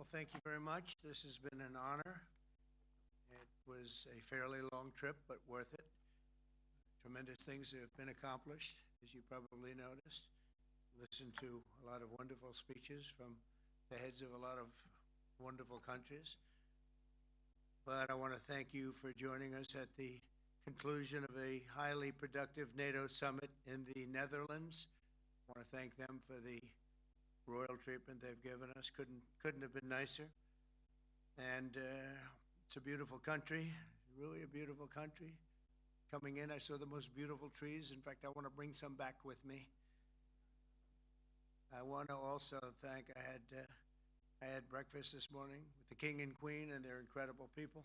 Well, thank you very much. This has been an honor. It was a fairly long trip, but worth it. Tremendous things have been accomplished, as you probably noticed. Listened to a lot of wonderful speeches from the heads of a lot of wonderful countries. But I want to thank you for joining us at the conclusion of a highly productive NATO summit in the Netherlands. I want to thank them for the royal treatment they've given us. Couldn't have been nicer. And it's a beautiful country, really a beautiful country. Coming in, I saw the most beautiful trees. In fact, I want to bring some back with me. I want to also thank, I had breakfast this morning with the King and Queen, and they're incredible people.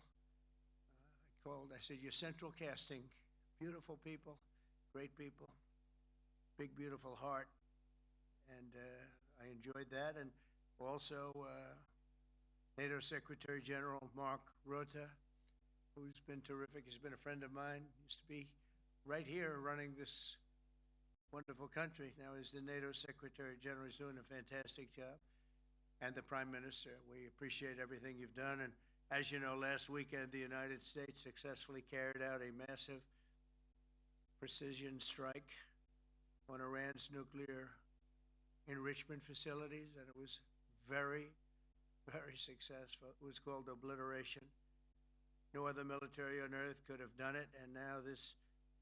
I said, you're central casting, beautiful people, great people, big, beautiful heart. And I enjoyed that. And also NATO Secretary General Mark Rutte, who's been terrific. He's been a friend of mine. Used to be right here running this wonderful country. Now he's the NATO Secretary General. He's doing a fantastic job. And the Prime Minister. We appreciate everything you've done. And as you know, last weekend, the United States successfully carried out a massive precision strike on Iran's nuclear enrichment facilities, and it was very, very successful. It was called obliteration. No other military on earth could have done it, and now this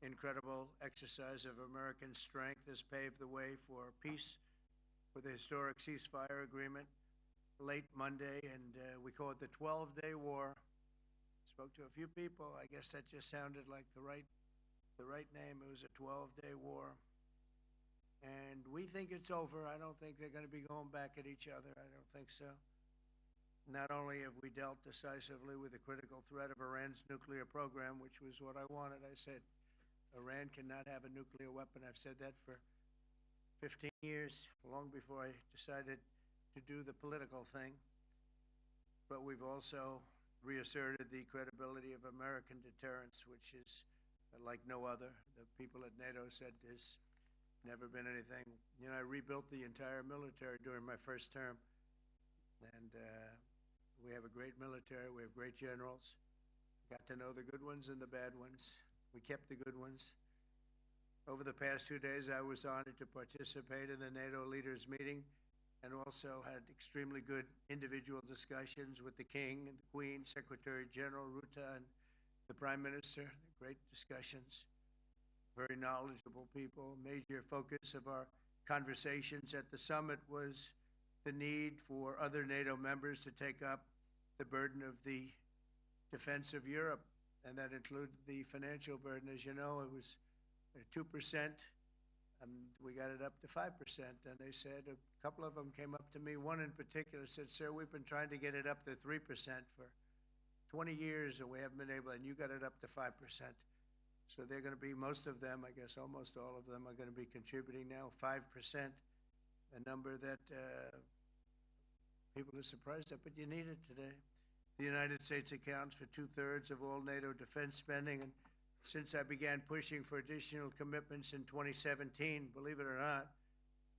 incredible exercise of American strength has paved the way for peace with a historic ceasefire agreement late Monday, and we call it the 12-day war. Spoke to a few people. I guess that just sounded like the right name. It was a 12-day war. And we think it's over. I don't think they're going to be going back at each other. I don't think so. Not only have we dealt decisively with the critical threat of Iran's nuclear program, which was what I wanted. I said, Iran cannot have a nuclear weapon. I've said that for 15 years, long before I decided to do the political thing. But we've also reasserted the credibility of American deterrence, which is like no other. The people at NATO said there's never been anything. You know, I rebuilt the entire military during my first term. And we have a great military. We have great generals. Got to know the good ones and the bad ones. We kept the good ones. Over the past 2 days, I was honored to participate in the NATO leaders meeting and also had extremely good individual discussions with the King and the Queen, Secretary General Rutte, and the Prime Minister. Great discussions. Very knowledgeable people. Major focus of our conversations at the summit was the need for other NATO members to take up the burden of the defense of Europe, and that included the financial burden. As you know, it was 2%, and we got it up to 5%. And they said, a couple of them came up to me. One in particular said, sir, we've been trying to get it up to 3% for 20 years, and we haven't been able, and you got it up to 5%. So they're going to be, most of them, I guess almost all of them, are going to be contributing now 5%, a number that people are surprised at, but you need it today. The United States accounts for 2/3 of all NATO defense spending, and since I began pushing for additional commitments in 2017, believe it or not,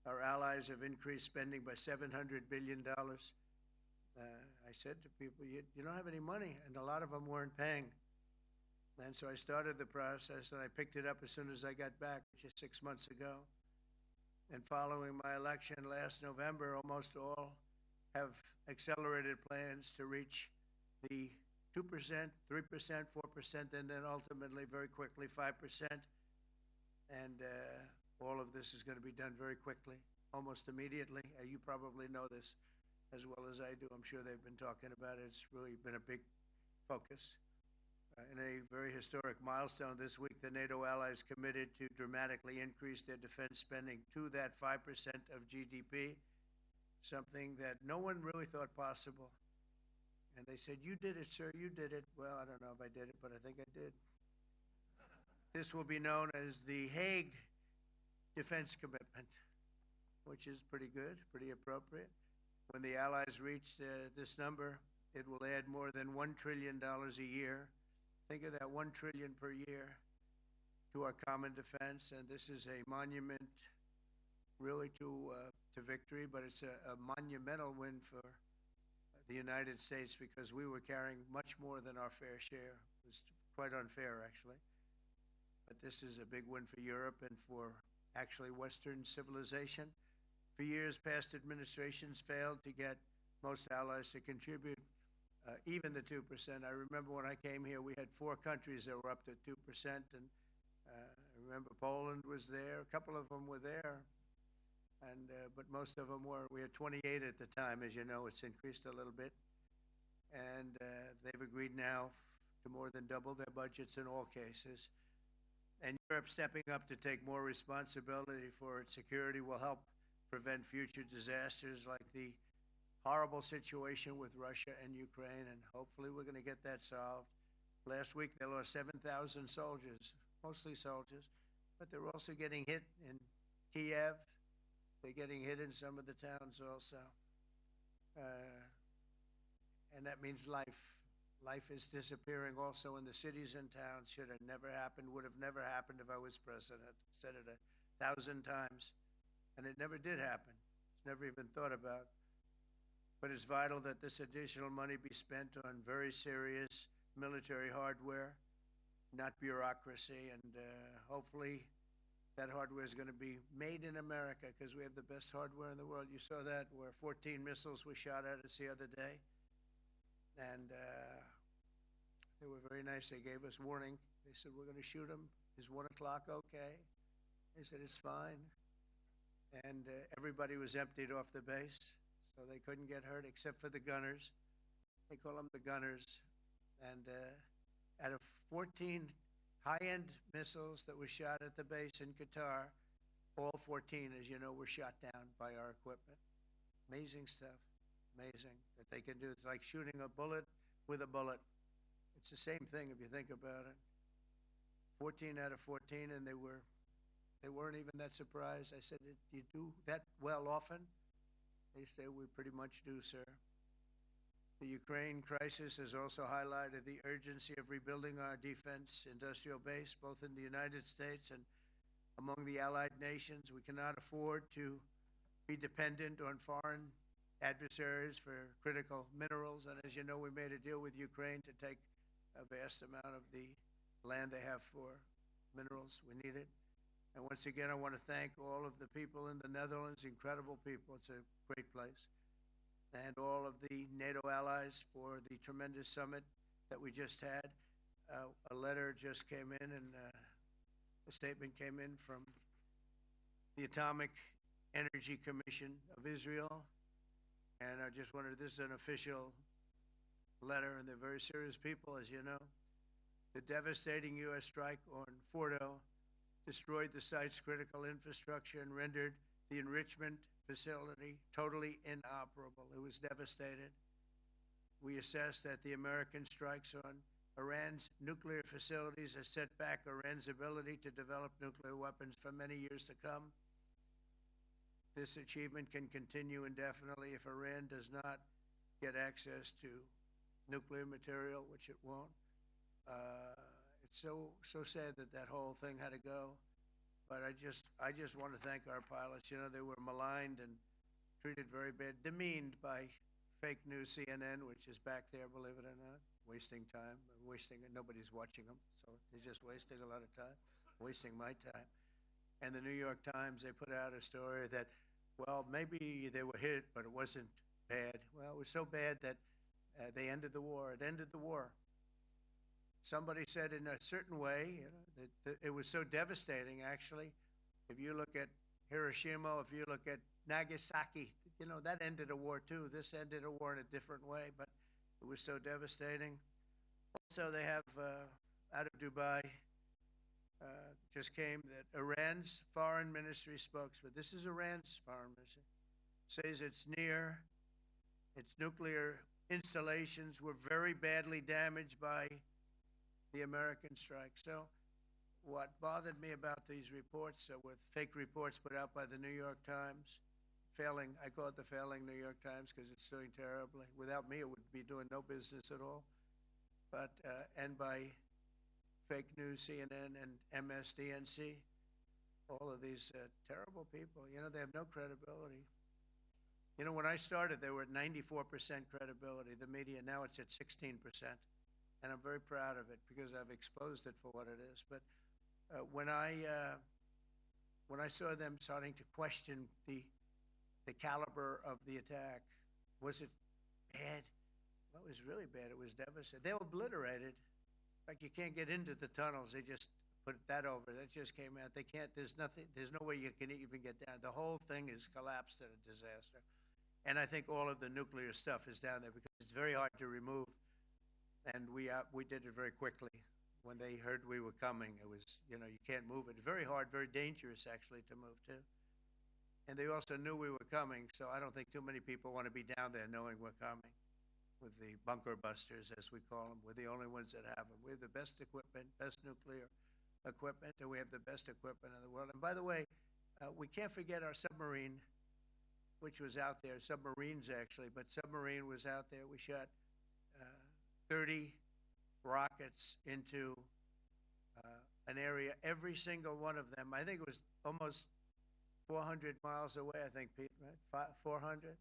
our allies have increased spending by $700 billion. I said to people, you don't have any money, and a lot of them weren't paying. And so I started the process, and I picked it up as soon as I got back, just 6 months ago. And following my election last November, almost all have accelerated plans to reach the 2%, 3%, 4%, and then ultimately, very quickly, 5%. And all of this is going to be done very quickly, almost immediately. You probably know this as well as I do. I'm sure they've been talking about it. It's really been a big focus. In a very historic milestone this week, the NATO allies committed to dramatically increase their defense spending to that 5% of GDP, something that no one really thought possible. And they said, you did it, sir, you did it. Well, I don't know if I did it, but I think I did. This will be known as the Hague Defense Commitment, which is pretty good, pretty appropriate. When the allies reach this number, it will add more than $1 trillion a year. Think of that, $1 trillion per year to our common defense, and this is a monument really to victory, but it's a monumental win for the United States because we were carrying much more than our fair share. It was quite unfair, actually. But this is a big win for Europe and for actually Western civilization. For years, past administrations failed to get most allies to contribute even the 2%. I remember when I came here, we had 4 countries that were up to 2%, and I remember Poland was there. A couple of them were there, and but most of them were. We had 28 at the time. As you know, it's increased a little bit, and they've agreed now to more than double their budgets in all cases. And Europe stepping up to take more responsibility for its security will help prevent future disasters like the horrible situation with Russia and Ukraine, and hopefully we're going to get that solved. Last week they lost 7,000 soldiers, mostly soldiers, but they're also getting hit in Kiev. They're getting hit in some of the towns also. And that means life. Life is disappearing also in the cities and towns. Should have never happened, would have never happened if I was president. Said it 1,000 times. And it never did happen. It's never even thought about. But it's vital that this additional money be spent on very serious military hardware, not bureaucracy. And hopefully that hardware is going to be made in America because we have the best hardware in the world. You saw that where 14 missiles were shot at us the other day. And they were very nice. They gave us warning. They said, we're going to shoot them. Is 1 o'clock okay? They said, it's fine. And everybody was emptied off the base, so they couldn't get hurt except for the gunners. They call them the gunners. And out of 14 high-end missiles that were shot at the base in Qatar, all 14, as you know, were shot down by our equipment. Amazing stuff. Amazing that they can do. It's like shooting a bullet with a bullet. It's the same thing if you think about it. 14 out of 14, and they weren't even that surprised. I said, do you do that well often? They say, we pretty much do, sir. The Ukraine crisis has also highlighted the urgency of rebuilding our defense industrial base, both in the United States and among the allied nations. We cannot afford to be dependent on foreign adversaries for critical minerals. And as you know, we made a deal with Ukraine to take a vast amount of the land they have for minerals. We need it. And once again, I want to thank all of the people in the Netherlands, incredible people. It's a great place. And all of the NATO allies for the tremendous summit that we just had. A letter just came in, and a statement came in from the Atomic Energy Commission of Israel. And I just wanted, this is an official letter, and they're very serious people, as you know. The devastating U.S. strike on Fordo destroyed the site's critical infrastructure and rendered the enrichment facility totally inoperable. It was devastated. We assess that the American strikes on Iran's nuclear facilities has set back Iran's ability to develop nuclear weapons for many years to come. This achievement can continue indefinitely if Iran does not get access to nuclear material, which it won't. It's so sad that that whole thing had to go. But I just want to thank our pilots. You know, they were maligned and treated very bad, demeaned by fake news CNN, which is back there, believe it or not, wasting time, nobody's watching them, so they're just wasting a lot of time, wasting my time. And the New York Times, they put out a story that, well, maybe they were hit, but it wasn't bad. Well, it was so bad that they ended the war. It ended the war. Somebody said in a certain way, you know, that it was so devastating, actually. If you look at Hiroshima, if you look at Nagasaki, you know, that ended a war too. This ended a war in a different way, but it was so devastating. Also, they have, out of Dubai, just came that Iran's foreign ministry spokesman, this is Iran's foreign ministry, says its nuclear installations were very badly damaged by the American strike. So what bothered me about these reports with fake reports put out by the New York Times, I call it the failing New York Times because it's doing terribly. Without me, it would be doing no business at all. But, and by fake news, CNN and MSDNC, all of these terrible people, you know, they have no credibility. You know, when I started, they were at 94% credibility, the media. Now it's at 16%. And I'm very proud of it because I've exposed it for what it is. But when I saw them starting to question the caliber of the attack, was it bad? Well, it was really bad. It was devastating. They obliterated. In fact, you can't get into the tunnels. They just put that over. That just came out. They can't. There's nothing. There's no way you can even get down. The whole thing is collapsed in a disaster. And I think all of the nuclear stuff is down there because it's very hard to remove. And we did it very quickly. When they heard we were coming, it was, you know, you can't move it. Very hard, very dangerous actually to move too. And they also knew we were coming, so I don't think too many people want to be down there knowing we're coming. With the bunker busters, as we call them, we're the only ones that have them. We have the best equipment, best nuclear equipment, and we have the best equipment in the world. And by the way, we can't forget our submarine, which was out there, submarines actually, but submarine was out there. We shot 30 rockets into an area, every single one of them. I think it was almost 400 miles away, I think, Pete, right? 400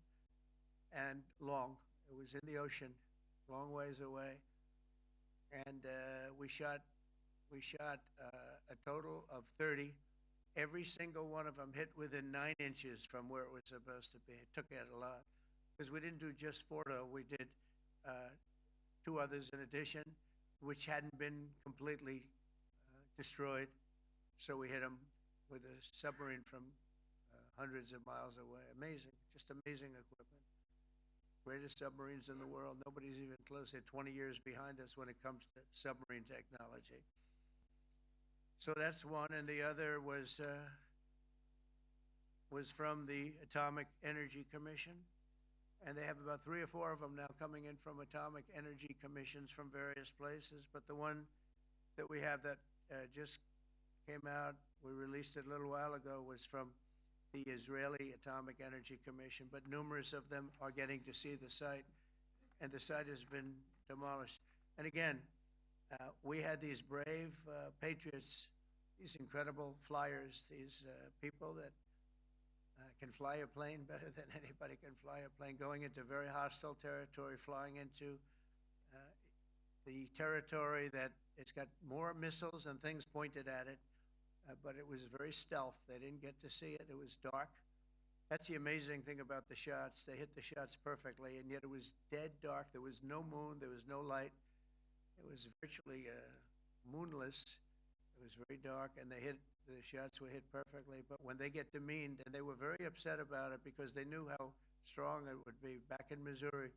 and long. It was in the ocean, long ways away. And we shot a total of 30. Every single one of them hit within 9 inches from where it was supposed to be. It took out a lot because we didn't do just Fordo. We did 2 others in addition, which hadn't been completely destroyed. So we hit them with a submarine from hundreds of miles away. Amazing, just amazing equipment. Greatest submarines in the world. Nobody's even close. They're 20 years behind us when it comes to submarine technology. So that's one, and the other was from the Atomic Energy Commission, and they have about 3 or 4 of them now coming in from atomic energy commissions from various places. But the one that we have that just came out, we released it a little while ago, was from the Israeli Atomic Energy Commission, but numerous of them are getting to see the site, and the site has been demolished. And again, we had these brave patriots, these incredible flyers, these people that can fly a plane better than anybody can fly a plane, going into very hostile territory, flying into the territory that it's got more missiles and things pointed at it. But it was very stealth. They didn't get to see it. It was dark. That's the amazing thing about the shots. They hit the shots perfectly, and yet it was dead dark. There was no moon. There was no light. It was virtually moonless. It was very dark, and the shots were hit perfectly. But when they get demeaned, and they were very upset about it because they knew how strong it would be. Back in Missouri,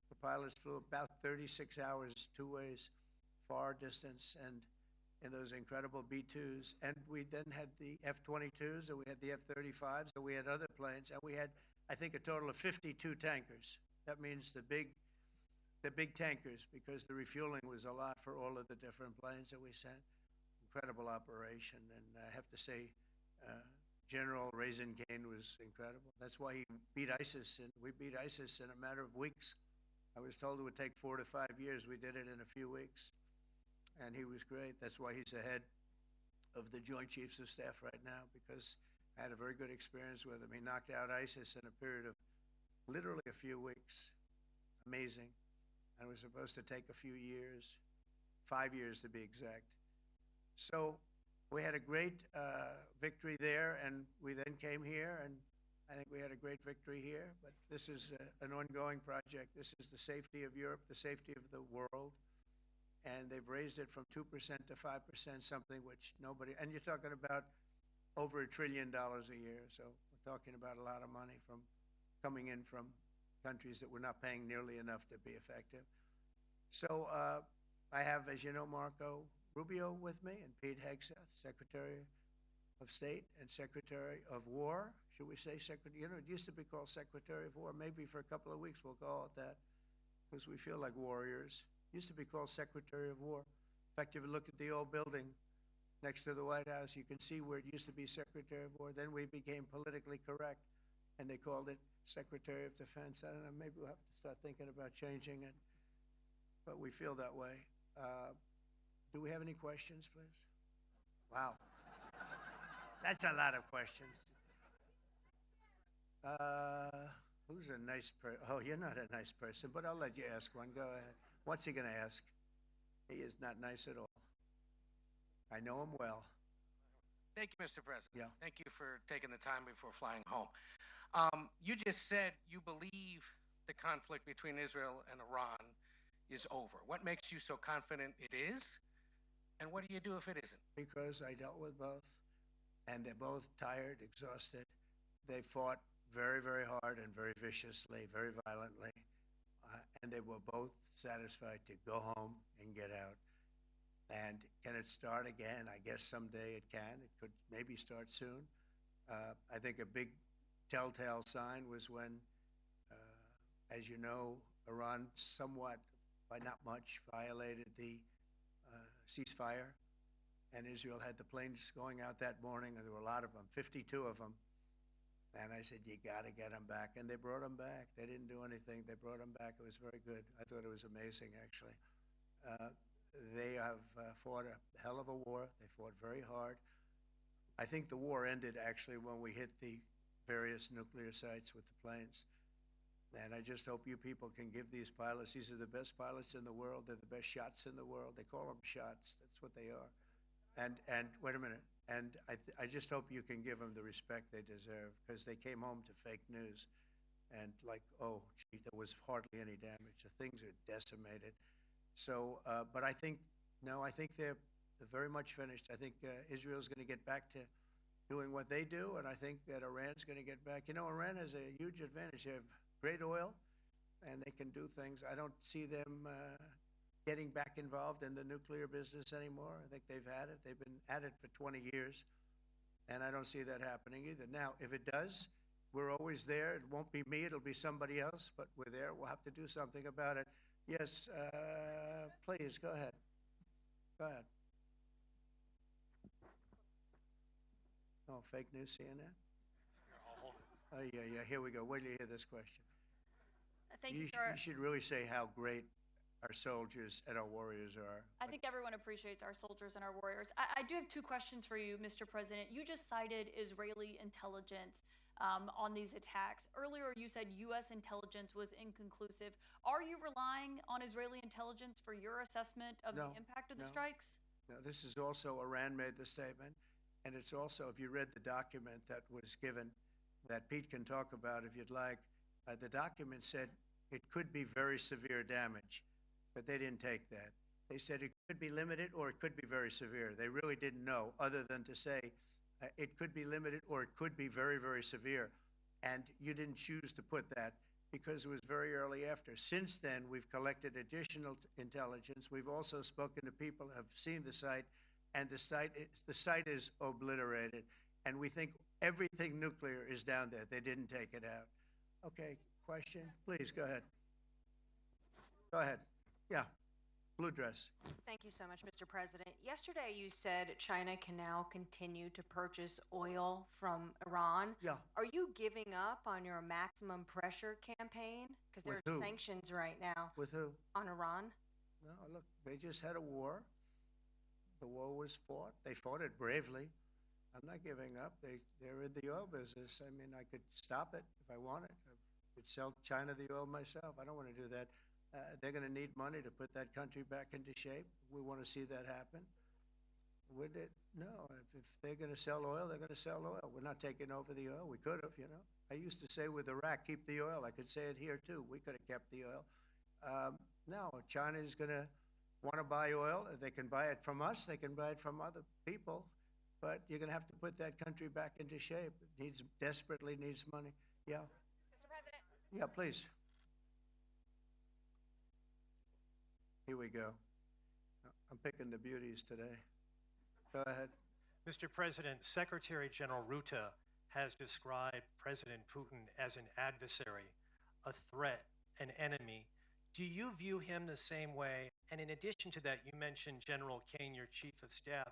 the pilots flew about 36 hours, 2 ways, far distance, and in those incredible B-2s. And we then had the F-22s, and we had the F-35s, and we had other planes, and we had, I think, a total of 52 tankers. That means the big tankers, because the refueling was a lot for all of the different planes that we sent. Incredible operation, and I have to say, General Raisin Kane was incredible. That's why he beat ISIS, and we beat ISIS in a matter of weeks. I was told it would take 4 to 5 years. We did it in a few weeks. And he was great. That's why he's the head of the Joint Chiefs of Staff right now, because I had a very good experience with him. He knocked out ISIS in a period of literally a few weeks. Amazing. And it was supposed to take a few years, 5 years to be exact. So we had a great victory there, and we then came here, and I think we had a great victory here. But this is an ongoing project. This is the safety of Europe, the safety of the world. And they've raised it from 2% to 5%, something which nobody, and you're talking about over $1 trillion a year. So we're talking about a lot of money from coming in from countries that we're not paying nearly enough to be effective. So I have, as you know, Marco Rubio with me, and Pete Hegseth, Secretary of State and Secretary of War. Should we say Secretary? You know, it used to be called Secretary of War. Maybe for a couple of weeks we'll call it that, because we feel like warriors. Used to be called Secretary of War. In fact, if you look at the old building next to the White House, you can see where it used to be Secretary of War. Then we became politically correct, and they called it Secretary of Defense. I don't know, maybe we'll have to start thinking about changing it, but we feel that way. Do we have any questions, please? Wow. That's a lot of questions. Who's a nice person? Oh, you're not a nice person, but I'll let you ask one. Go ahead. What's he going to ask? He is not nice at all. I know him well. Thank you, Mr. President. Yeah. Thank you for taking the time before flying home. You just said you believe the conflict between Israel and Iran is over. What makes you so confident it is? And what do you do if it isn't? Because I dealt with both, and they're both tired, exhausted. They fought very, very hard and very viciously, very violently, and they were both satisfied to go home and get out. And can it start again? I guess someday it can. It could maybe start soon. I think a big telltale sign was when, as you know, Iran somewhat, by not much, violated the ceasefire, and Israel had the planes going out that morning, and there were a lot of them, 52 of them. And I said, you got to get them back. And they brought them back. They didn't do anything. They brought them back. It was very good. I thought it was amazing, actually. They have fought a hell of a war. They fought very hard. I think the war ended, actually, when we hit the various nuclear sites with the planes. And I just hope you people can give these pilots, these are the best pilots in the world. They're the best shots in the world. They call them shots. That's what they are. And wait a minute. And I just hope you can give them the respect they deserve, because they came home to fake news. And like, oh, gee, there was hardly any damage. The things are decimated. So, but I think, no, I think they're very much finished. I think Israel's going to get back to doing what they do, and I think that Iran's going to get back. You know, Iran has a huge advantage. They have great oil, and they can do things. I don't see them getting back involved in the nuclear business anymore. I think they've had it. They've been at it for 20 years, and I don't see that happening either. Now, if it does, we're always there. It won't be me. It'll be somebody else, but we're there. We'll have to do something about it. Yes, please, go ahead. Go ahead. Oh, fake news, CNN? Oh, yeah, here we go. Wait till you hear this question. Thank you, sir. You should really say how great our soldiers and our warriors are. I think everyone appreciates our soldiers and our warriors. I do have two questions for you, Mr. President. You just cited Israeli intelligence on these attacks. Earlier, you said U.S. intelligence was inconclusive. Are you relying on Israeli intelligence for your assessment of the impact of the strikes? No, this is also, Iran made the statement, and it's also, if you read the document that was given, that Pete can talk about if you'd like, the document said it could be very severe damage, but they didn't take that. They said it could be limited or it could be very severe. They really didn't know, other than to say it could be limited or it could be very, very severe. And you didn't choose to put that because it was very early after. Since then, we've collected additional intelligence. We've also spoken to people who have seen the site, and the site is obliterated. And we think everything nuclear is down there. They didn't take it out. Okay, question? Please, go ahead. Go ahead. Yeah, blue dress. Thank you so much, Mr. President. Yesterday you said China can now continue to purchase oil from Iran. Yeah. Are you giving up on your maximum pressure campaign? Because there With are who? sanctions right now. With who? On Iran. No, look, they just had a war. The war was fought. They fought it bravely. I'm not giving up. They're in the oil business. I mean, I could stop it if I wanted. I could sell China the oil myself. I don't want to do that. They're going to need money to put that country back into shape. We want to see that happen. Would it? No. If they're going to sell oil, they're going to sell oil. We're not taking over the oil. We could have, you know. I used to say with Iraq, keep the oil. I could say it here, too. We could have kept the oil. No, China is going to want to buy oil. They can buy it from us. They can buy it from other people. But you're going to have to put that country back into shape. It desperately needs money. Yeah. Mr. President. Yeah, please. Here we go. I'm picking the beauties today. Go ahead. Mr. President, Secretary General Rutte has described President Putin as an adversary, a threat, an enemy. Do you view him the same way? And in addition to that, you mentioned General Kane, your Chief of Staff,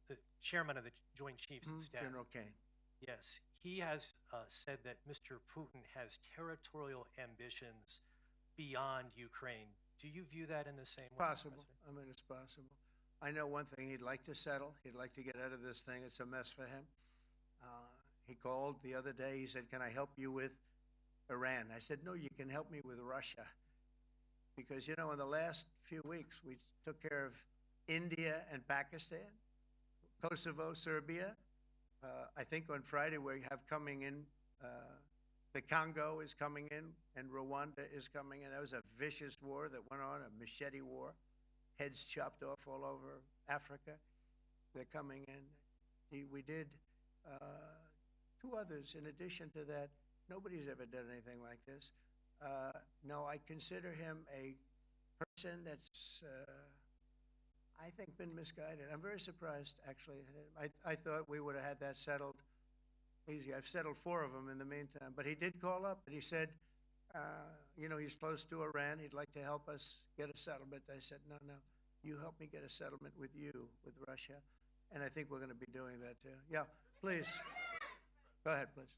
the Chairman of the Joint Chiefs of Staff. General Kane. Yes, he has said that Mr. Putin has territorial ambitions beyond Ukraine. Do you view that in the same way? Possible. I mean, it's possible. I know one thing. He'd like to settle. He'd like to get out of this thing. It's a mess for him. He called the other day. He said, "Can I help you with Iran?" I said, "No, you can help me with Russia." Because, in the last few weeks, we took care of India and Pakistan, Kosovo, Serbia. I think on Friday we have coming in, the Congo is coming in, and Rwanda is coming in. That was a vicious war that went on, a machete war, heads chopped off all over Africa. They're coming in. We did two others in addition to that. Nobody's ever done anything like this. No, I consider him a person that's, I think, been misguided. I'm very surprised, actually. I thought we would have had that settled easy. I've settled 4 of them in the meantime. But he did call up, and he said, he's close to Iran. He'd like to help us get a settlement. I said, no, you help me get a settlement with you, with Russia. And I think we're going to be doing that, too. Yeah, please. Go ahead, please.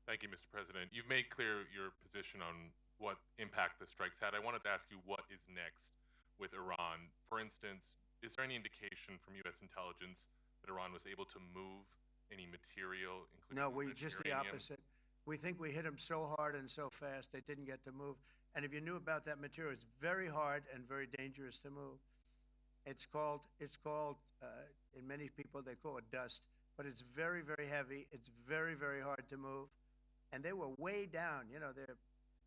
Thank you, Mr. President. You've made clear your position on what impact the strikes had. I wanted to ask you what is next with Iran. For instance, is there any indication from U.S. intelligence that Iran was able to move any material, including No, just the uranium? opposite. We think we hit them so hard and so fast they didn't get to move. And if you knew about that material, it's very hard and very dangerous to move. It's called in many people they call it dust, but it's very, very heavy. It's very, very hard to move. And they were way down. They're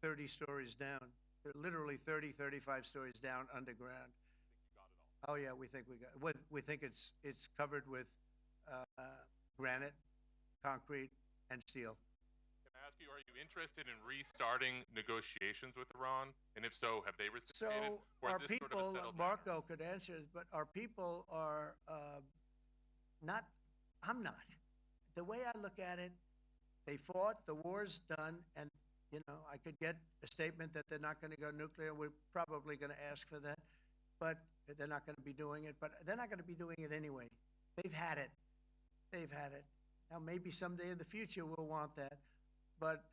30 stories down. They're literally 30, 35 stories down underground. Oh yeah, we think we got. We think it's covered with granite, concrete, and steel. Can I ask you, are you interested in restarting negotiations with Iran? And if so, have they reciprocated? So our people, Marco could answer this, but our people are not. I'm not. The way I look at it, they fought. The war's done, and I could get a statement that they're not going to go nuclear. We're probably going to ask for that, but they're not going to be doing it. But they're not going to be doing it anyway. They've had it. They've had it. Now, maybe someday in the future we'll want that. But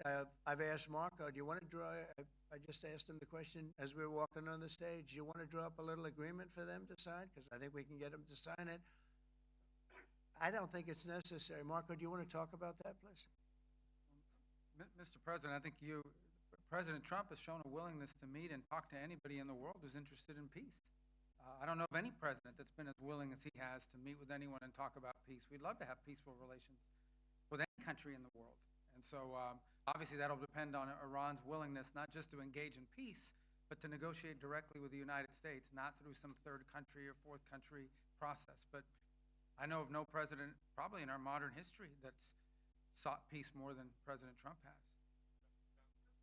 I've asked Marco, do you want to draw? I just asked him the question as we were walking on the stage. Do you want to draw up a little agreement for them to sign? Because I think we can get them to sign it. I don't think it's necessary. Marco, do you want to talk about that, please? Mr. President, I think President Trump has shown a willingness to meet and talk to anybody in the world who's interested in peace. I don't know of any president that's been as willing as he has to meet with anyone and talk about peace. We'd love to have peaceful relations with any country in the world. And so obviously that'll depend on Iran's willingness not just to engage in peace, but to negotiate directly with the United States, not through some third country or fourth country process. But I know of no president, probably in our modern history, that's sought peace more than President Trump has.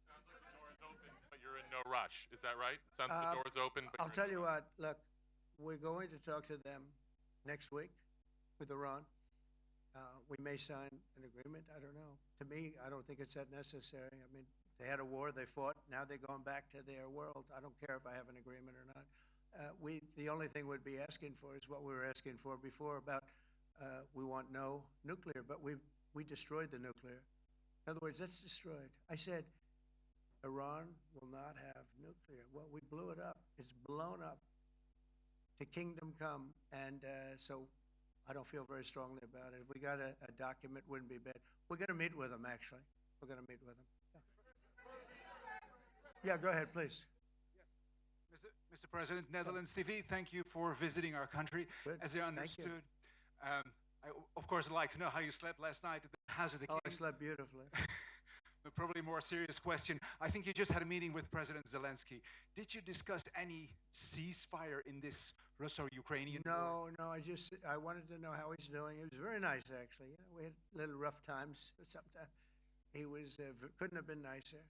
Sounds like the door is open, but you're in no rush. Is that right? Sounds like the door is open, but I'll tell you what. Look, we're going to talk to them next week with Iran. We may sign an agreement. I don't know. To me, I don't think it's that necessary. I mean, they had a war. They fought. Now they're going back to their world. I don't care if I have an agreement or not. The only thing we'd be asking for is what we were asking for before about we want no nuclear, but we destroyed the nuclear. In other words, that's destroyed. I said, Iran will not have nuclear. Well, we blew it up. It's blown up to kingdom come. And so I don't feel very strongly about it. If we got a document, wouldn't be bad. We're going to meet with them, actually. We're going to meet with them. Yeah, go ahead, please. Mr. President, Netherlands TV, thank you for visiting our country. Good. As I understood, I, of course, I'd like to know how you slept last night at the House of the King. Oh, I slept beautifully. But probably a more serious question. I think you just had a meeting with President Zelensky. Did you discuss any ceasefire in this Russo-Ukrainian war? No. I wanted to know how he's doing. He was very nice, actually. We had little rough times sometimes. He was couldn't have been nicer.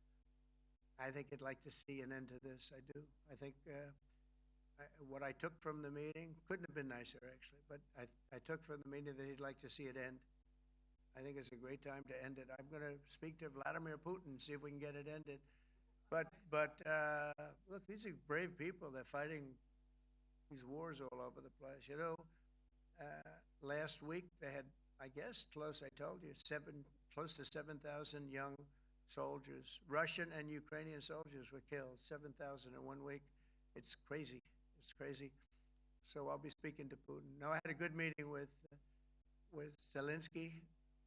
I think he'd like to see an end to this. I do. I think what I took from the meeting couldn't have been nicer, actually. But I took from the meeting that he'd like to see it end. I think it's a great time to end it. I'm going to speak to Vladimir Putin, see if we can get it ended. But look, these are brave people. They're fighting these wars all over the place. Last week they had, I guess, close to 7,000 young soldiers, Russian and Ukrainian soldiers were killed, 7,000 in 1 week. It's crazy. It's crazy. So I'll be speaking to Putin. No, I had a good meeting with Zelensky.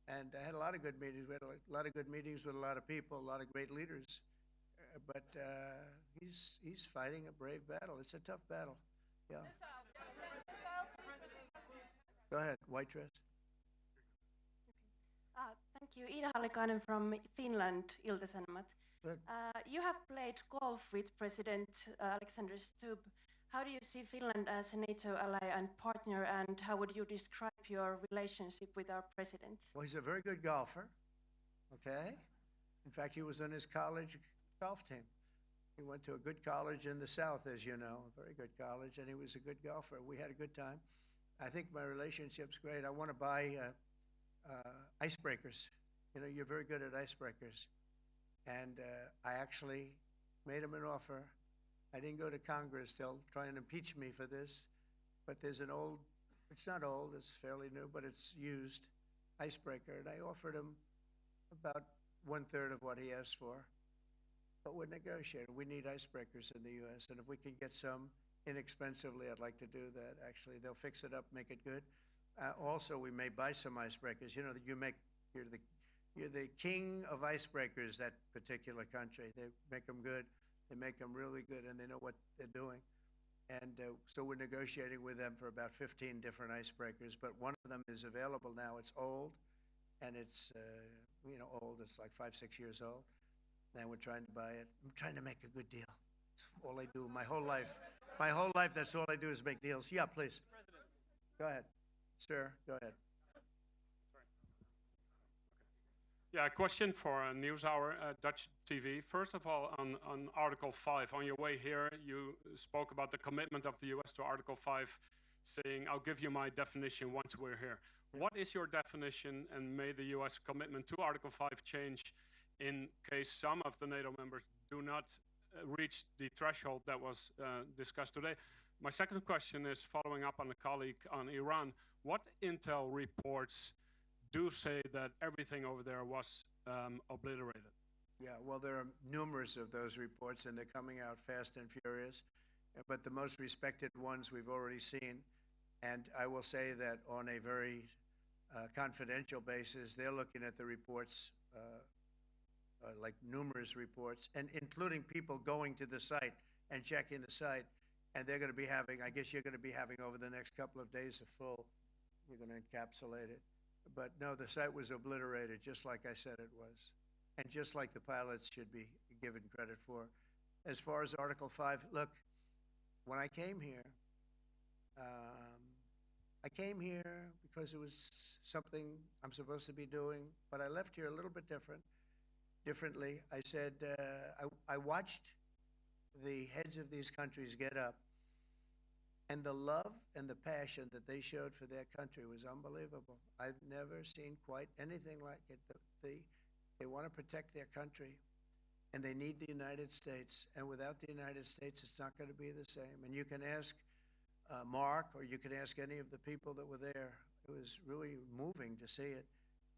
And I had a lot of good meetings. We had a lot of good meetings with a lot of people, a lot of great leaders. But he's fighting a brave battle. It's a tough battle. Yeah. Go ahead, white dress. Thank you. Ida Hallikainen from Finland, Ilta-Sanomat. Good. You have played golf with President Alexander Stubb. How do you see Finland as a NATO ally and partner, and how would you describe your relationship with our president? Well, he's a very good golfer, okay? In fact, he was on his college golf team. He went to a good college in the South, as you know, a very good college, and he was a good golfer. We had a good time. I think my relationship's great. I want to buy icebreakers. You know, you're very good at icebreakers. And I actually made him an offer. I didn't go to Congress. They'll try and impeach me for this. But there's an old, it's not old, it's fairly new, but it's used icebreaker. And I offered him about 1/3 of what he asked for. But we're negotiating. We need icebreakers in the U.S. And if we can get some inexpensively, I'd like to do that. Actually, they'll fix it up, make it good. Also, we may buy some icebreakers. You know, you're the king of icebreakers, that particular country. They make them good. They make them really good, and they know what they're doing. And so we're negotiating with them for about 15 different icebreakers. But one of them is available now. It's old, and it's, old. It's like 5-6 years old. And we're trying to buy it. I'm trying to make a good deal. That's all I do my whole life. My whole life, that's all I do is make deals. Yeah, please. Go ahead. Sir, go ahead. Yeah, a question for NewsHour, Dutch TV. First of all, on Article 5, on your way here, you spoke about the commitment of the U.S. to Article 5, saying, I'll give you my definition once we're here. What is your definition, and may the U.S. commitment to Article 5 change in case some of the NATO members do not reach the threshold that was discussed today? My second question is following up on a colleague on Iran. What intel reports do say that everything over there was obliterated? Yeah, well, there are numerous of those reports, and they're coming out fast and furious. But the most respected ones we've already seen. And I will say that on a very confidential basis, they're looking at the reports, like numerous reports, and including people going to the site and checking the site. And they're going to be having, I guess you're going to be having over the next couple of days a full, you're going to encapsulate it. But no, the site was obliterated, just like I said it was. And just like the pilots should be given credit for. As far as Article 5, look, when I came here because it was something I'm supposed to be doing, but I left here a little bit differently. I said, I watched the heads of these countries get up, and the love and the passion that they showed for their country was unbelievable. I've never seen quite anything like it. They want to protect their country, and they need the United States. And without the United States, it's not going to be the same. And you can ask Mark, or you can ask any of the people that were there. It was really moving to see it.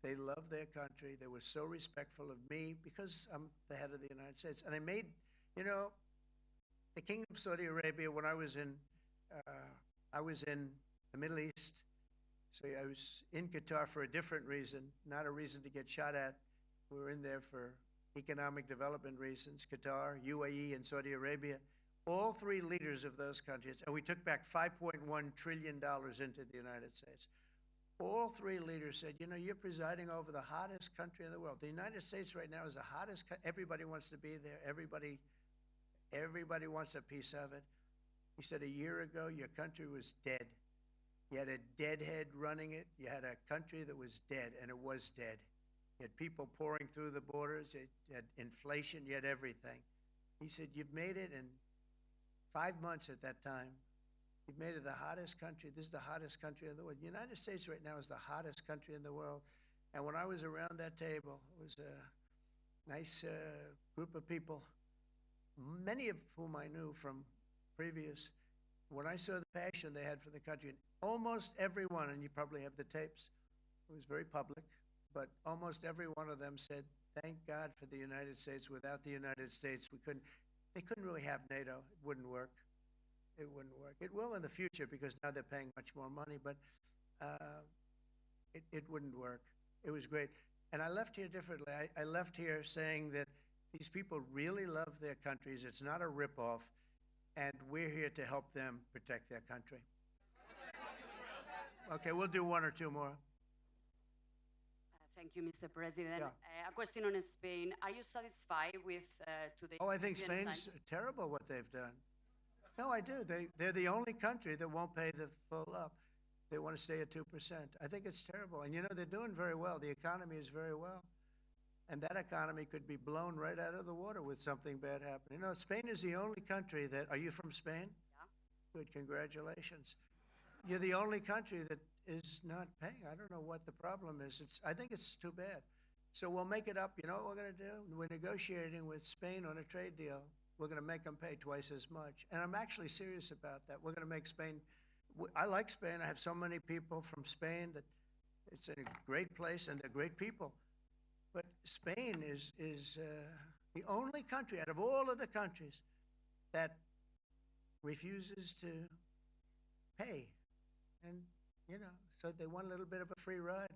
They loved their country. They were so respectful of me because I'm the head of the United States. And I made, the Kingdom of Saudi Arabia, when I was in the Middle East. So I was in Qatar for a different reason, not a reason to get shot at. We were in there for economic development reasons, Qatar, UAE, and Saudi Arabia. All three leaders of those countries, and we took back $5.1 trillion into the United States. All three leaders said, you're presiding over the hottest country in the world. The United States right now is the hottest country. Everybody wants to be there. Everybody wants a piece of it. He said, a year ago, your country was dead. You had a deadhead running it. You had a country that was dead, and it was dead. You had people pouring through the borders. You had inflation. You had everything. He said, you've made it in 5 months at that time. You've made it the hottest country. This is the hottest country in the world. The United States right now is the hottest country in the world. And when I was around that table, it was a nice group of people, many of whom I knew from previous. When I saw the passion they had for the country, and almost everyone, and you probably have the tapes, it was very public, but almost every one of them said, thank God for the United States. Without the United States, they couldn't really have NATO. It wouldn't work. It wouldn't work. It will in the future because now they're paying much more money, but it wouldn't work. It was great. And I left here differently. I left here saying that these people really love their countries. It's not a ripoff, and we're here to help them protect their country. Okay, we'll do one or two more. Thank you, Mr. President. Yeah. A question on Spain. Are you satisfied with today? Oh, I think Spain's terrible what they've done. No, I do. They're the only country that won't pay the full up. They want to stay at 2%. I think it's terrible. And, you know, they're doing very well. The economy is very well. And that economy could be blown right out of the water with something bad happening. You know, Spain is the only country that... Are you from Spain? Yeah. Good, congratulations. You're the only country that is not paying. I don't know what the problem is. I think it's too bad. So we'll make it up. You know what we're going to do? We're negotiating with Spain on a trade deal. We're going to make them pay twice as much. And I'm actually serious about that. We're going to make Spain... I like Spain. I have so many people from Spain that it's a great place and they're great people. But Spain is the only country out of all of the countries that refuses to pay. And, you know, so they want a little bit of a free ride.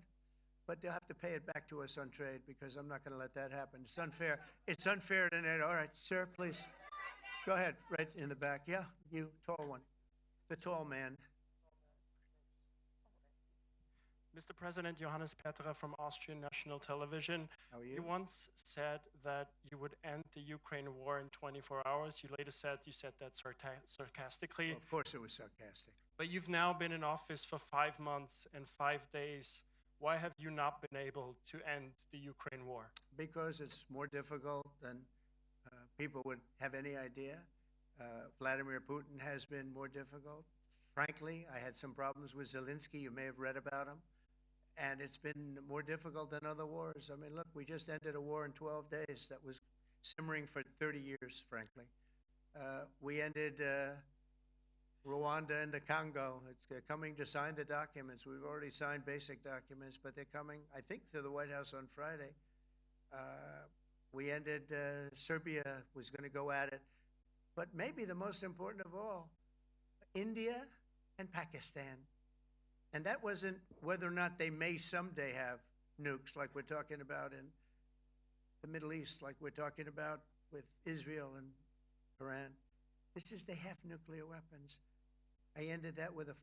But they'll have to pay it back to us on trade because I'm not going to let that happen. It's unfair. It's unfair to NATO. All right, sir, please. Go ahead, right in the back. Yeah, you, tall one. The tall man. Mr. President, Johannes Petra from Austrian National Television. How are you? You once said that you would end the Ukraine war in 24 hours. You later said you said that sarcastically. Well, of course it was sarcastic. But you've now been in office for 5 months and 5 days. Why have you not been able to end the Ukraine war? Because it's more difficult than people would have any idea. Vladimir Putin has been more difficult. Frankly, I had some problems with Zelensky. You may have read about him. And it's been more difficult than other wars. I mean, look, we just ended a war in 12 days that was simmering for 30 years, frankly. We ended Rwanda and the Congo. They're coming to sign the documents. We've already signed basic documents, but they're coming, I think, to the White House on Friday. We ended Serbia was going to go at it. But maybe the most important of all, India and Pakistan. And that wasn't whether or not they may someday have nukes like we're talking about in the Middle East, like we're talking about with Israel and Iran. This is they have nuclear weapons. I ended that with a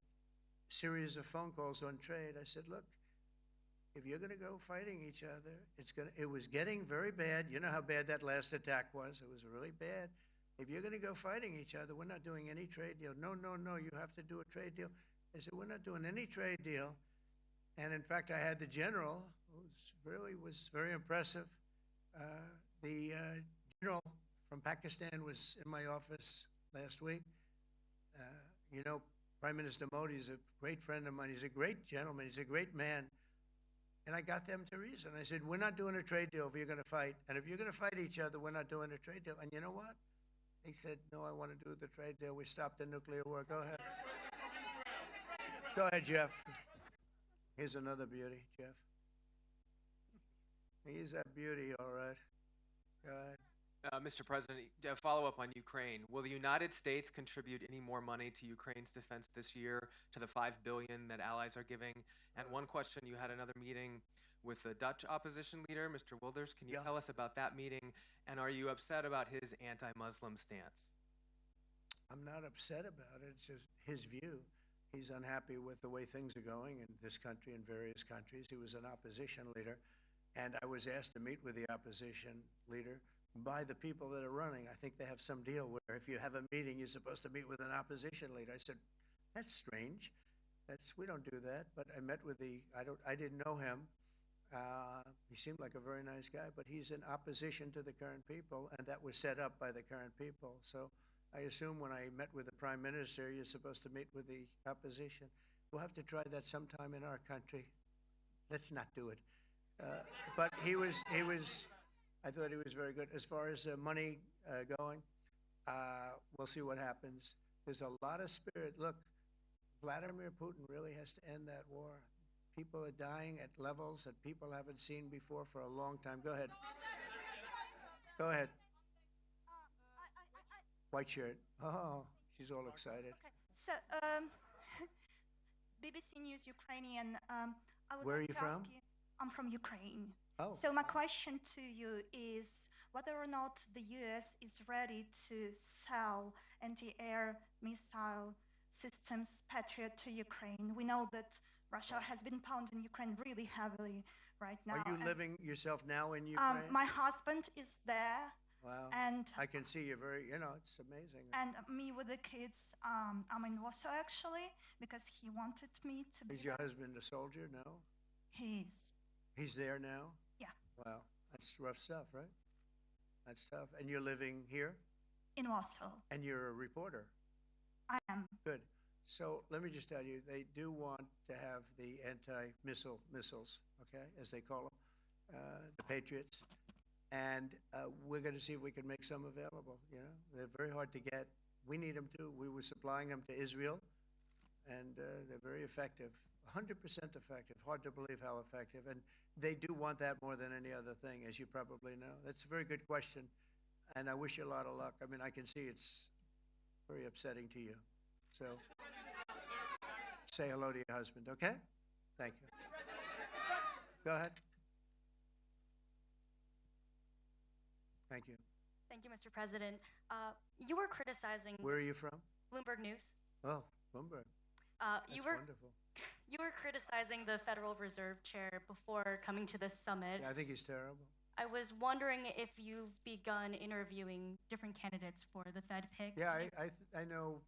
series of phone calls on trade. I said, look, if you're going to go fighting each other, it was getting very bad. You know how bad that last attack was. It was really bad. If you're going to go fighting each other, we're not doing any trade deal. No, no, no, you have to do a trade deal. I said, we're not doing any trade deal. And in fact, I had the general, who was very impressive. The general from Pakistan was in my office last week. You know, Prime Minister Modi is a great friend of mine. He's a great gentleman. He's a great man. And I got them to reason. I said, we're not doing a trade deal if you're going to fight. And if you're going to fight each other, we're not doing a trade deal. And you know what? They said, no, I want to do the trade deal. We stopped the nuclear war. Go ahead. Go ahead, Jeff. Here's another beauty, Jeff. He's a beauty, all right. Go ahead. Mr. President, to follow up on Ukraine, will the United States contribute any more money to Ukraine's defense this year to the $5 billion that allies are giving? And one question, you had another meeting with the Dutch opposition leader, Mr. Wilders. Can you tell us about that meeting? And are you upset about his anti-Muslim stance? I'm not upset about it. It's just his view. He's unhappy with the way things are going in this country and various countries. He was an opposition leader, and I was asked to meet with the opposition leader by the people that are running. I think they have some deal where if you have a meeting, you're supposed to meet with an opposition leader. I said, that's strange. We don't do that. But I met with I didn't know him. He seemed like a very nice guy, but he's in opposition to the current people, and that was set up by the current people. So I assume when I met with the Prime Minister, you're supposed to meet with the opposition. We'll have to try that sometime in our country. Let's not do it. But I thought he was very good. As far as money going, we'll see what happens. There's a lot of spirit. Look, Vladimir Putin really has to end that war. People are dying at levels that people haven't seen before for a long time. Go ahead. Go ahead. White shirt. Oh, she's all excited. Okay. So, BBC News Ukrainian. I would Where like are you to from? ask you, I'm from Ukraine. Oh. So my question to you is whether or not the U.S. is ready to sell anti-air missile systems Patriot to Ukraine. We know that Russia has been pounding Ukraine really heavily right now. Are you and, living yourself now in Ukraine? my husband is there. Wow. And I can see you're very, it's amazing. and me with the kids, I'm in Warsaw actually because he wanted me to be. Is your husband a soldier? No? He's He's there now? Yeah. Wow. That's rough stuff, right? That's tough. And you're living here? in Warsaw. And you're a reporter? I am. Good. So let me just tell you, they do want to have the missiles, okay, as they call them, the Patriots. And we're going to see if we can make some available, They're very hard to get. We need them too. We were supplying them to Israel, and they're very effective, 100% effective. Hard to believe how effective. And they do want that more than any other thing, as you probably know. That's a very good question, and I wish you a lot of luck. I mean, I can see it's very upsetting to you. So say hello to your husband, okay? Thank you. Go ahead. Thank you. Thank you, Mr. President. You were criticizing Where are you from? Bloomberg News. Oh, Bloomberg. You That's were wonderful. you were criticizing the Federal Reserve Chair before coming to this summit. Yeah, I think he's terrible. I was wondering if you've begun interviewing different candidates for the Fed pick. Yeah, I know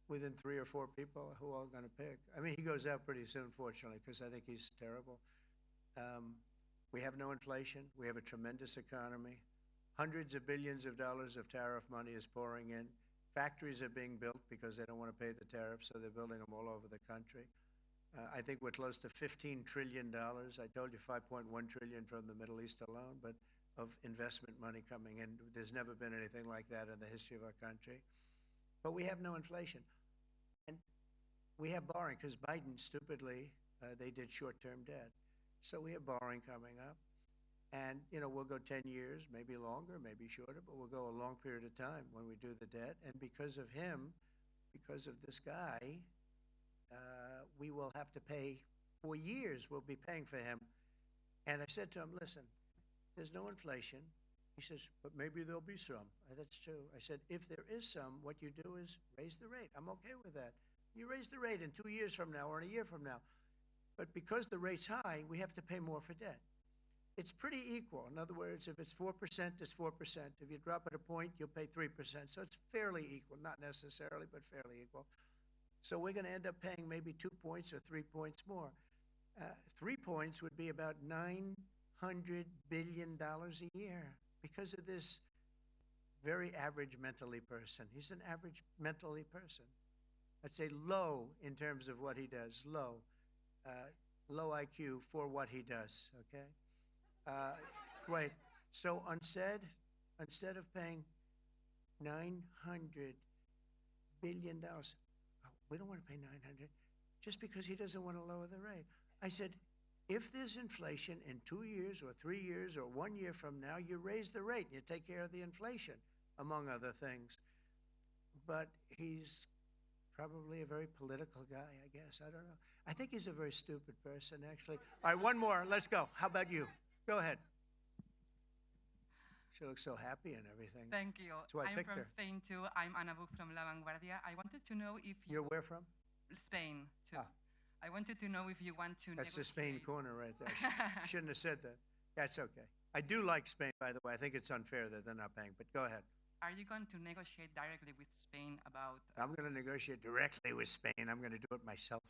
within 3 or 4 people who I'm going to pick. I mean, he goes out pretty soon, fortunately, because I think he's terrible. We have no inflation. We have a tremendous economy. Hundreds of billions of dollars of tariff money is pouring in. Factories are being built because they don't want to pay the tariffs, so they're building them all over the country. I think we're close to $15 trillion. I told you $5.1 trillion from the Middle East alone, but of investment money coming in. There's never been anything like that in the history of our country. But we have no inflation. And we have borrowing because Biden, stupidly, they did short-term debt. So we have borrowing coming up. And, we'll go 10 years, maybe longer, maybe shorter, but we'll go a long period of time when we do the debt. And because of him, because of this guy, we will have to pay for years. We'll be paying for him. And I said to him, listen, there's no inflation. He says, but maybe there'll be some. That's true. I said, if there is some, what you do is raise the rate. I'm okay with that. You raise the rate in 2 years from now or in a year from now. But because the rate's high, we have to pay more for debt. It's pretty equal. In other words, if it's 4%, it's 4%. If you drop it a point, you'll pay 3%. So it's fairly equal, not necessarily, but fairly equal. So we're going to end up paying maybe 2 points or 3 points more. 3 points would be about $900 billion a year because of this very average mentally person. He's an average mentally person. I'd say low in terms of what he does, low. Low IQ for what he does, okay? Wait, so instead of paying $900 billion, we don't want to pay 900 just because he doesn't want to lower the rate. I said, if there's inflation in 2 years or 3 years or 1 year from now, you raise the rate and you take care of the inflation, among other things. But he's probably a very political guy, I guess. I don't know. I think he's a very stupid person, actually. All right, one more. Let's go. How about you? Go ahead. She looks so happy and everything. Thank you. That's why I I'm picked from her. Spain too. I'm Ana Buch from La Vanguardia. I wanted to know if You're where from? Spain too. Ah. I wanted to know if you want to That's the Spain negotiate. corner right there. Shouldn't have said that. That's okay. I do like Spain, by the way. I think it's unfair that they're not paying, but go ahead. Are you going to negotiate directly with Spain about? I'm going to negotiate directly with Spain. I'm going to do it myself.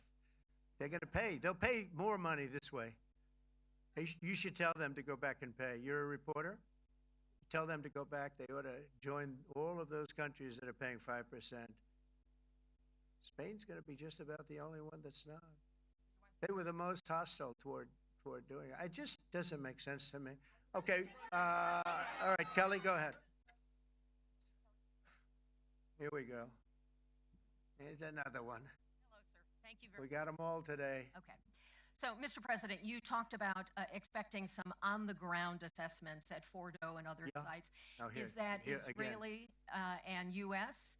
They're going to pay. They'll pay more money this way. You should tell them to go back and pay. You're a reporter? Tell them to go back. They ought to join all of those countries that are paying 5%. Spain's going to be just about the only one that's not. They were the most hostile toward doing it. It just doesn't make sense to me. Okay. All right, Kelly, go ahead. Here we go. Here's another one. Hello, sir. Thank you very We got them all today. Okay. So, Mr. President, you talked about expecting some on-the-ground assessments at Fordo and other Yeah. sites. Now here- Is that here again. Israeli and U.S.?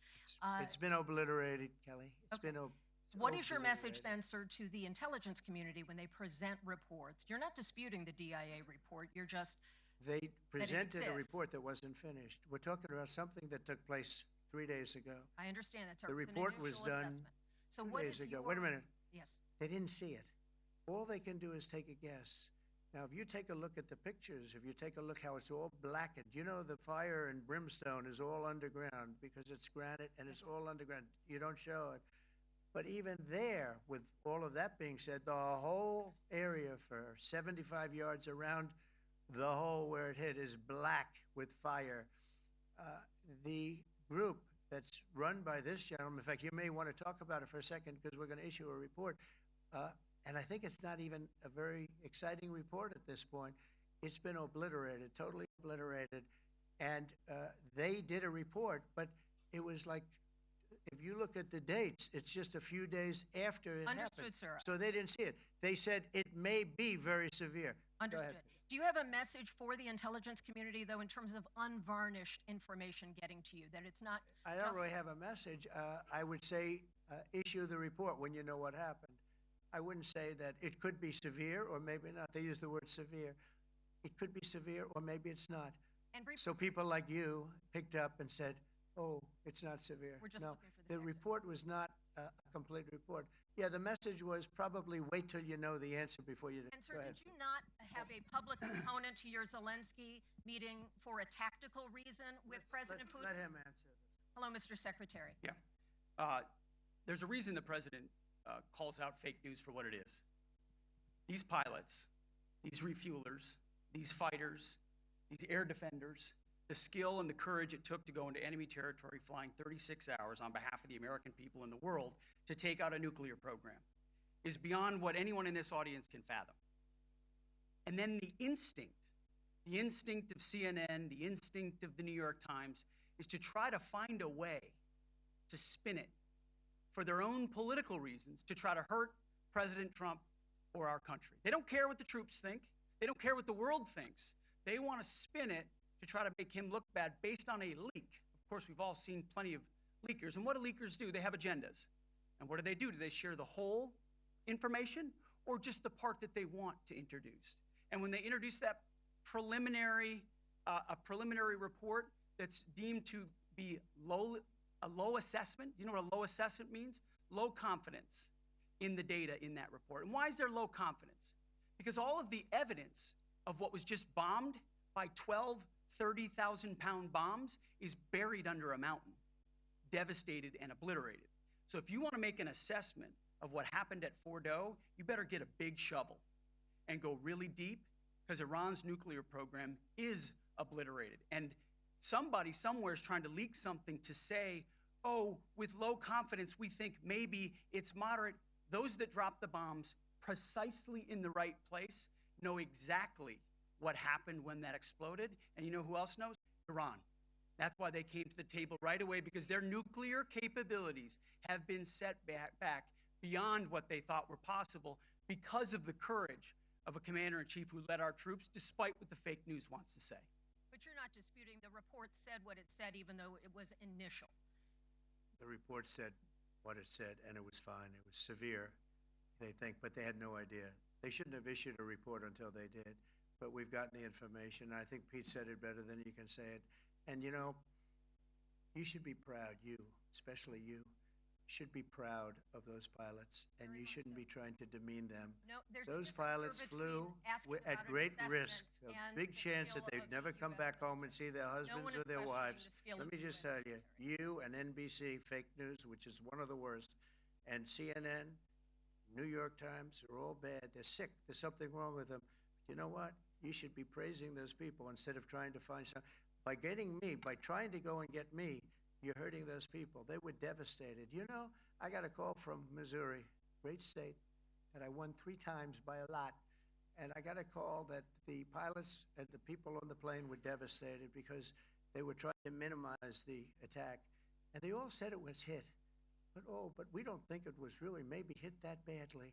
It's been obliterated, Kelly. It's Okay. been What is your message obliterated. then, sir, to the intelligence community when they present reports? You're not disputing the DIA report. You're just They presented a exists. report that wasn't finished. We're talking about something that took place 3 days ago. I understand that, sir. The It's an report was initial done assessment. So 2 what days is ago. your, Wait a minute. Yes. They didn't see it. All they can do is take a guess. Now, if you take a look at the pictures, if you take a look how it's all blackened, you know the fire and brimstone is all underground because it's granite and it's all underground. You don't show it. But even there, with all of that being said, the whole area for 75 yards around the hole where it hit is black with fire. The group that's run by this gentleman, in fact, you may want to talk about it for a second because we're going to issue a report. And I think it's not even a very exciting report at this point. It's been obliterated, totally obliterated. And they did a report, but it was like, if you look at the dates, it's just a few days after it Understood, happened. sir. So they didn't see it. They said it may be very severe. Go ahead. Understood. Do you have a message for the intelligence community, though, in terms of unvarnished information getting to you, that it's not I don't just- really have a message. I would say issue the report when you know what happened. I wouldn't say that it could be severe or maybe not. They use the word severe. It could be severe or maybe it's not. And briefly, So people like you picked up and said, oh, it's not severe. We're just No, looking for the the report was not a complete report. Yeah, the message was probably wait till you know the answer before you. And sir, Go ahead. did you not have a public component to your Zelensky meeting for a tactical reason with President Putin? Let him answer. Hello, Mr. Secretary. Yeah. There's a reason the president calls out fake news for what it is. These pilots, these refuelers, these fighters, these air defenders, the skill and the courage it took to go into enemy territory flying 36 hours on behalf of the American people and the world to take out a nuclear program is beyond what anyone in this audience can fathom. And then the instinct of CNN, the instinct of the New York Times is to try to find a way to spin it for their own political reasons, to try to hurt President Trump or our country. They don't care what the troops think. They don't care what the world thinks. They want to spin it to try to make him look bad based on a leak. Of course, we've all seen plenty of leakers. And what do leakers do? They have agendas. And what do? Do they share the whole information or just the part that they want to introduce? And when they introduce that preliminary report that's deemed to be a low assessment, you know what a low assessment means? Low confidence in the data in that report. And why is there low confidence? Because all of the evidence of what was just bombed by 12 30,000-pound bombs is buried under a mountain, devastated and obliterated. So if you want to make an assessment of what happened at Fordo, you better get a big shovel and go really deep, because Iran's nuclear program is obliterated. And somebody somewhere is trying to leak something to say, oh, with low confidence, we think maybe it's moderate. Those that dropped the bombs precisely in the right place know exactly what happened when that exploded. And you know who else knows? Iran. That's why they came to the table right away, because their nuclear capabilities have been set back beyond what they thought were possible because of the courage of a commander-in-chief who led our troops, despite what the fake news wants to say. But you're not disputing the report said what it said, even though it was initial. The report said what it said, and it was fine. It was severe, they think, but they had no idea. They shouldn't have issued a report until they did, but we've gotten the information. I think Pete said it better than you can say it. And you know, you should be proud, you, especially you, should be proud of those pilots, and you shouldn't be trying to demean them. No, there's a Those difference, sir, pilots between flew asking at about an great assessment risk, a and big the chance skill that they'd of never the come US back home and see their husbands one or is their questioning wives. the skill Let of me the just US tell you, you and NBC fake news, which is one of the worst, and CNN, New York Times are all bad. They're sick. There's something wrong with them. You know what? You should be praising those people instead of trying to find some. By getting me, by trying to go and get me, you're hurting those people. They were devastated. You know, I got a call from Missouri, great state, that I won 3 times by a lot. And I got a call that the pilots and the people on the plane were devastated because they were trying to minimize the attack. And they all said it was hit. But we don't think it was really maybe hit that badly.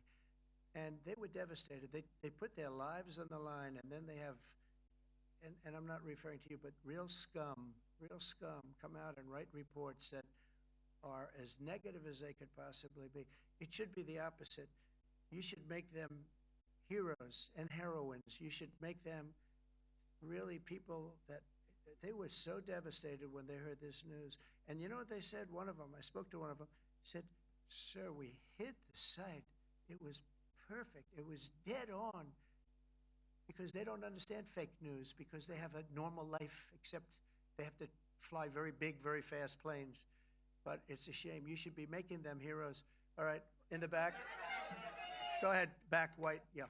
And they were devastated. They put their lives on the line, and then they have, and I'm not referring to you, but real scum come out and write reports that are as negative as they could possibly be. It should be the opposite. You should make them heroes and heroines. You should make them really people that they were so devastated when they heard this news. And you know what they said? One of them, I spoke to one of them, said, "Sir, we hit the site. It was perfect. It was dead on." Because they don't understand fake news, because they have a normal life, except they have to fly very big, very fast planes. But it's a shame. You should be making them heroes. All right, in the back. Go ahead, back, white, yeah.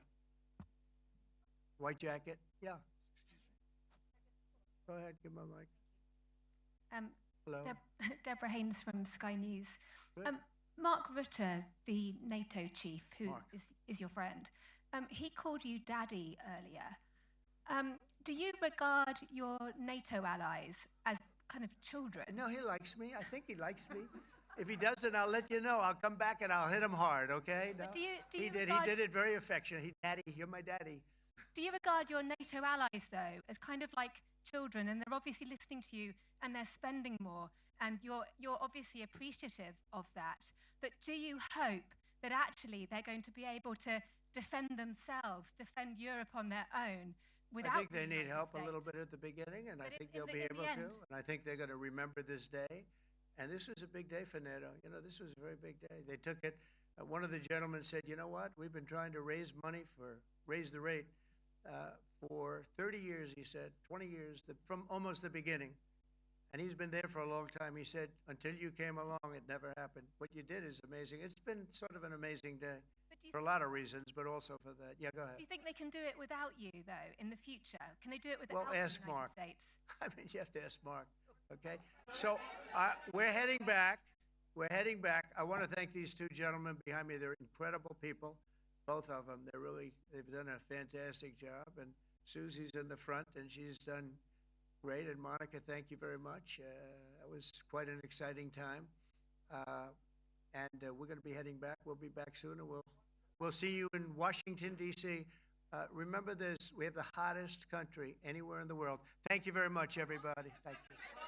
White jacket, yeah. Go ahead, give my mic. Hello. Deborah Haynes from Sky News. Good. Mark Rutte, the NATO chief, who Mark. is your friend, he called you daddy earlier. Do you regard your NATO allies as kind of children? No, he likes me. I think he likes me. If he doesn't, I'll let you know. I'll come back and I'll hit him hard, okay? No, But do you he did. regard- He did it very affectionate. Daddy, you're my daddy. Do you regard your NATO allies, though, as kind of like children, and they're obviously listening to you and they're spending more, and you're obviously appreciative of that. But do you hope that actually they're going to be able to defend themselves, defend Europe on their own, without I think they the need United help a States? little bit at the beginning, and I But think in they'll the- be in the able to. end- And I think they're going to remember this day. And this was a big day for NATO. You know, this was a very big day. They took it. One of the gentlemen said, "You know what? We've been trying to raise money raise the rate for 30 years," he said, 20 years, from almost the beginning. And he's been there for a long time. He said, "Until you came along, it never happened. What you did is amazing." It's been sort of an amazing day But do you for a lot of reasons, but also for that. Yeah, go ahead. Do you think they can do it without you, though, in the future? Can they do it without Well, the ask United Mark. States? I mean, you have to ask Mark, okay? So we're heading back. We're heading back. I want to thank these two gentlemen behind me. They're incredible people, both of them. They've done a fantastic job. And Susie's in the front, and she's done great. And Monica, thank you very much. It was quite an exciting time. And we're going to be heading back. We'll be back soon, and we'll see you in Washington, D.C. Remember this, we have the hottest country anywhere in the world. Thank you very much, everybody. Thank you.